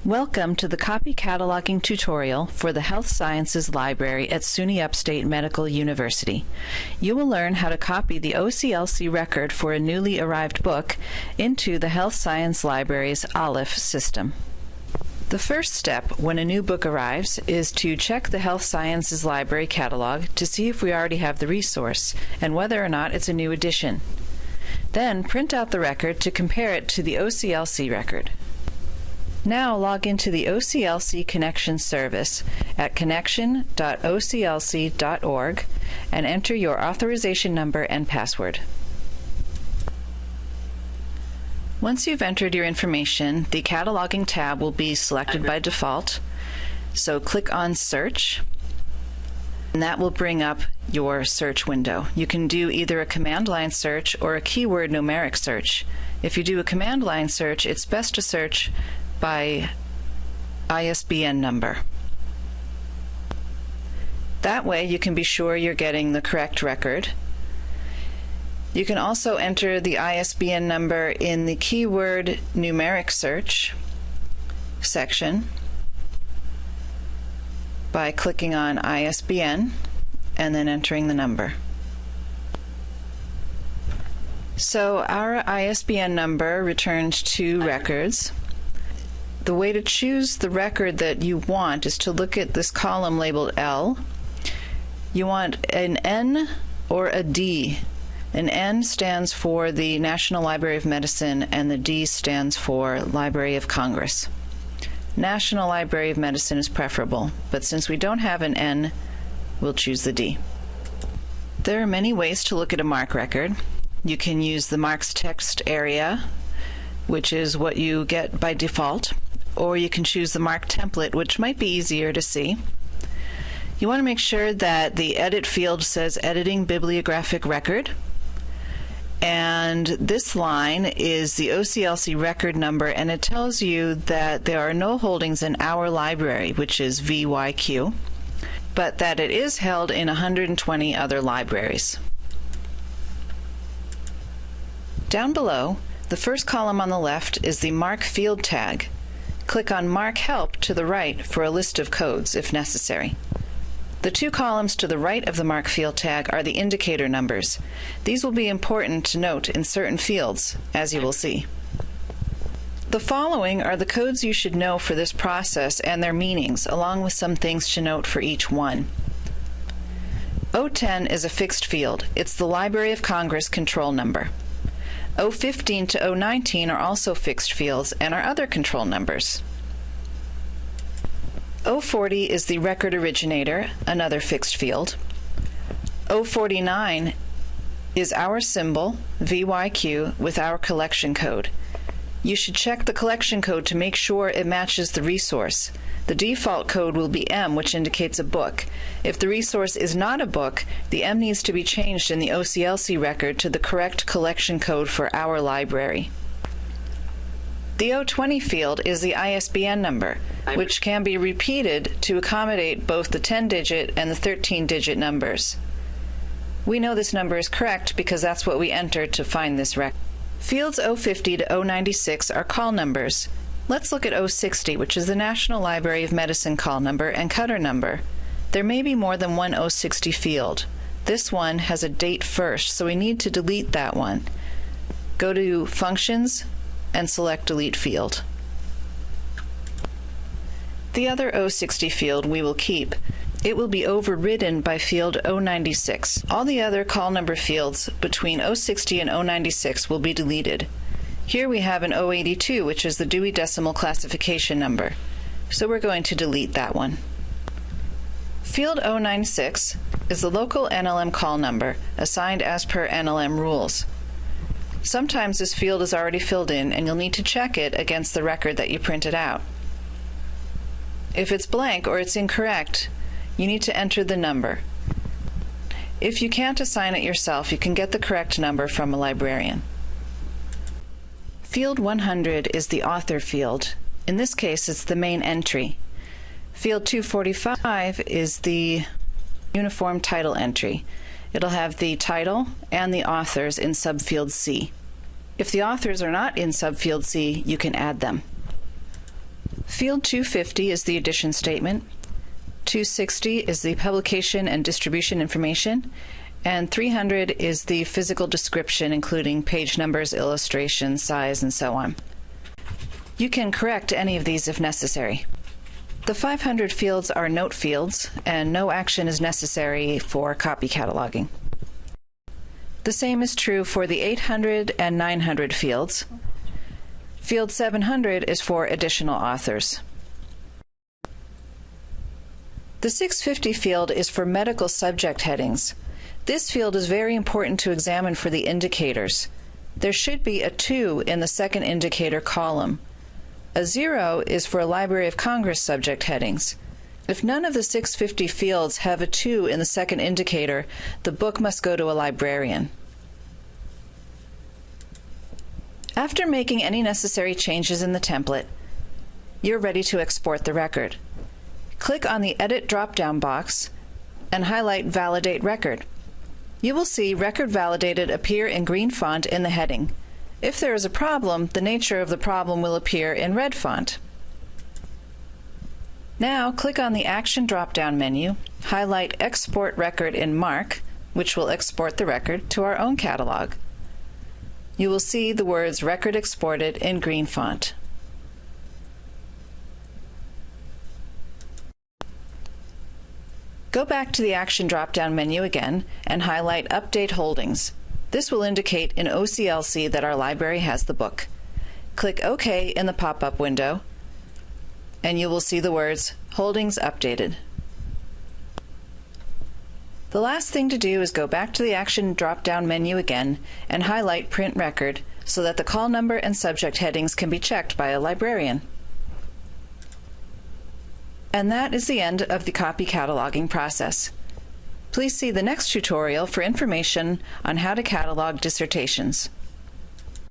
Welcome to the copy cataloging tutorial for the Health Sciences Library at SUNY Upstate Medical University. You will learn how to copy the OCLC record for a newly arrived book into the Health Science Library's ALIF system. The first step when a new book arrives is to check the Health Sciences Library catalog to see if we already have the resource and whether or not it's a new edition. Then print out the record to compare it to the OCLC record. Now log into the OCLC Connection service at connection.oclc.org and enter your authorization number and password. Once you've entered your information, the cataloging tab will be selected by default. So click on Search, and that will bring up your search window. You can do either a command line search or a keyword numeric search. If you do a command line search, it's best to search by ISBN number. That way you can be sure you're getting the correct record. You can also enter the ISBN number in the keyword numeric search section by clicking on ISBN and then entering the number. So our ISBN number returned 2 records. The way to choose the record that you want is to look at this column labeled L. You want an N or a D. An N stands for the National Library of Medicine and the D stands for Library of Congress. National Library of Medicine is preferable, but since we don't have an N, we'll choose the D. There are many ways to look at a MARC record. You can use the MARC's text area, which is what you get by default, or you can choose the MARC template, which might be easier to see. You want to make sure that the edit field says editing bibliographic record, and this line is the OCLC record number, and it tells you that there are no holdings in our library, which is VYQ, but that it is held in 120 other libraries. Down below, the first column on the left is the MARC field tag. Click on MARC Help to the right for a list of codes if necessary. The 2 columns to the right of the MARC field tag are the indicator numbers. These will be important to note in certain fields, as you will see. The following are the codes you should know for this process and their meanings, along with some things to note for each one. O10 is a fixed field. It's the Library of Congress control number. O15 to O19 are also fixed fields and are other control numbers. O40 is the record originator, another fixed field. O49 is our symbol, VYQ, with our collection code. You should check the collection code to make sure it matches the resource. The default code will be M, which indicates a book. If the resource is not a book, the M needs to be changed in the OCLC record to the correct collection code for our library. The O20 field is the ISBN number, which can be repeated to accommodate both the 10-digit and the 13-digit numbers. We know this number is correct because that's what we entered to find this record. Fields O50 to O96 are call numbers. Let's look at O60, which is the National Library of Medicine call number and cutter number. There may be more than one O60 field. This one has a date first, so we need to delete that one. Go to Functions and select Delete Field. The other O60 field we will keep. It will be overridden by field O96. All the other call number fields between O60 and O96 will be deleted. Here we have an O82, which is the Dewey Decimal Classification number, so we're going to delete that one. Field O96 is the local NLM call number, assigned as per NLM rules. Sometimes this field is already filled in, and you'll need to check it against the record that you printed out. If it's blank or it's incorrect, you need to enter the number. If you can't assign it yourself, you can get the correct number from a librarian. Field 100 is the author field. In this case, it's the main entry. Field 245 is the uniform title entry. It'll have the title and the authors in subfield C. If the authors are not in subfield C, you can add them. Field 250 is the edition statement, 260 is the publication and distribution information, and 300 is the physical description, including page numbers, illustrations, size, and so on. You can correct any of these if necessary. The 500 fields are note fields, and no action is necessary for copy cataloging. The same is true for the 800 and 900 fields. Field 700 is for additional authors. The 650 field is for medical subject headings. This field is very important to examine for the indicators. There should be a 2 in the second indicator column. A 0 is for Library of Congress subject headings. If none of the 650 fields have a 2 in the second indicator, the book must go to a librarian. After making any necessary changes in the template, you're ready to export the record. Click on the Edit drop-down box and highlight Validate Record. You will see Record Validated appear in green font in the heading. If there is a problem, the nature of the problem will appear in red font. Now click on the Action drop-down menu, highlight Export Record in Mark, which will export the record to our own catalog. You will see the words Record Exported in green font. Go back to the Action drop-down menu again and highlight Update Holdings. This will indicate in OCLC that our library has the book. Click OK in the pop-up window, and you will see the words Holdings Updated. The last thing to do is go back to the Action drop-down menu again and highlight Print Record so that the call number and subject headings can be checked by a librarian. And that is the end of the copy cataloging process. Please see the next tutorial for information on how to catalog dissertations.